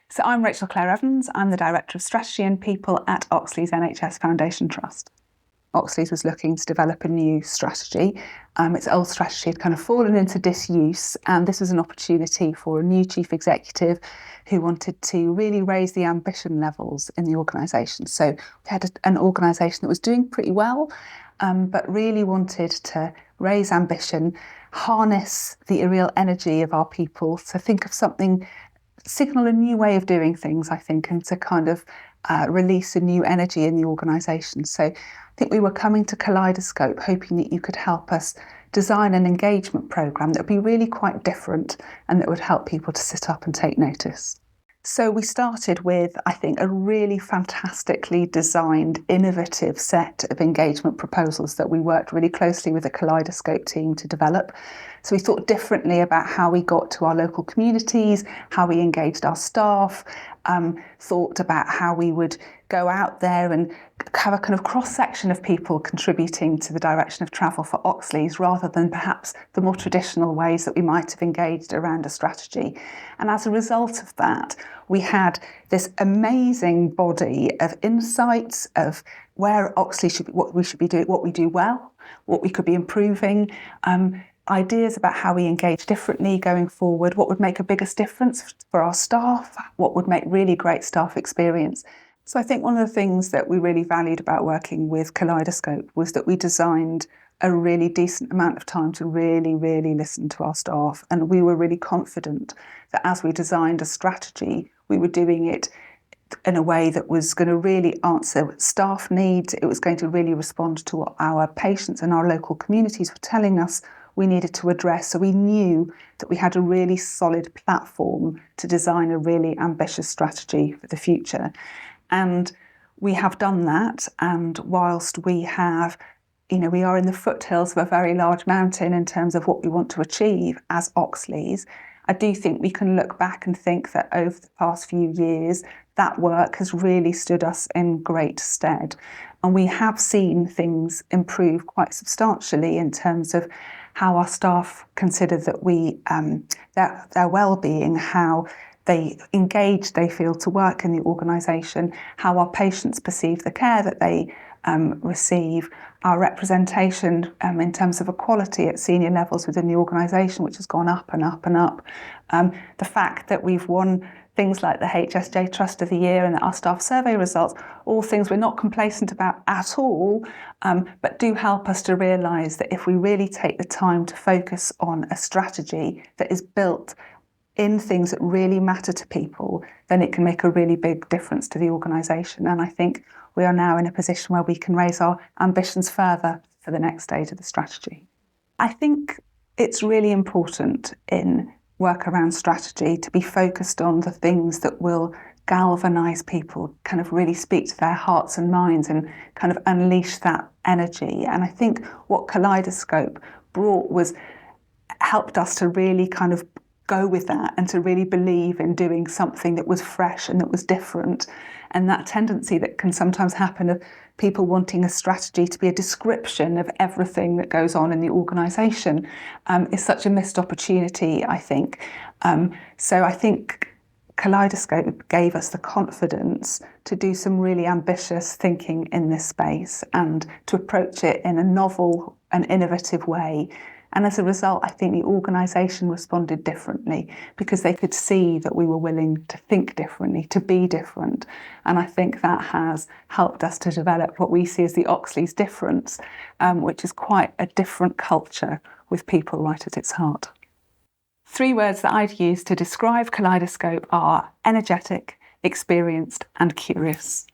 So I'm Rachel Claire Evans. I'm the Director of Strategy and People at Oxleas NHS Foundation Trust. Oxleas was looking to develop a new strategy. Its old strategy had kind of fallen into disuse, and this was an opportunity for a new chief executive who wanted to really raise the ambition levels in the organisation. So we had an organisation that was doing pretty well, but really wanted to raise ambition, harness the real energy of our people to think of something, signal a new way of doing things, I think, and to kind of release a new energy in the organisation. So I think we were coming to Kaleidoscope hoping that you could help us design an engagement programme that would be really quite different and that would help people to sit up and take notice. So we started with, I think, a really fantastically designed, innovative set of engagement proposals that we worked really closely with the Kaleidoscope team to develop. So we thought differently about how we got to our local communities, how we engaged our staff, thought about how we would go out there and have a kind of cross-section of people contributing to the direction of travel for Oxleas, rather than perhaps the more traditional ways that we might have engaged around a strategy. And as a result of that, we had this amazing body of insights of where Oxleas should be, what we should be doing, what we do well, what we could be improving, ideas about how we engage differently going forward, what would make a biggest difference for our staff, what would make really great staff experience. So I think one of the things that we really valued about working with Kaleidoscope was that we designed a really decent amount of time to really listen to our staff. And we were really confident that as we designed a strategy, we were doing it in a way that was going to really answer staff needs. It was going to really respond to what our patients and our local communities were telling us we needed to address. So we knew that we had a really solid platform to design a really ambitious strategy for the future. And we have done that. And whilst we have, we are in the foothills of a very large mountain in terms of what we want to achieve as Oxleas, I do think we can look back and think that over the past few years, that work has really stood us in great stead. And we have seen things improve quite substantially in terms of how our staff consider that their well-being, how they engage, they feel to work in the organisation, how our patients perceive the care that they receive, our representation in terms of equality at senior levels within the organisation, which has gone up and up and up. The fact that we've won things like the HSJ Trust of the Year and our staff survey results, all things we're not complacent about at all, but do help us to realise that if we really take the time to focus on a strategy that is built in things that really matter to people, then it can make a really big difference to the organisation. And I think we are now in a position where we can raise our ambitions further for the next stage of the strategy. I think it's really important in work around strategy to be focused on the things that will galvanise people, kind of really speak to their hearts and minds and kind of unleash that energy. And I think what Kaleidoscope brought helped us to really kind of go with that and to really believe in doing something that was fresh and that was different. And that tendency that can sometimes happen of people wanting a strategy to be a description of everything that goes on in the organisation is such a missed opportunity, I think. So I think Kaleidoscope gave us the confidence to do some really ambitious thinking in this space and to approach it in a novel and innovative way. And as a result, I think the organisation responded differently because they could see that we were willing to think differently, to be different. And I think that has helped us to develop what we see as the Oxleas difference, which is quite a different culture with people right at its heart. 3 words that I'd use to describe Kaleidoscope are energetic, experienced, and curious.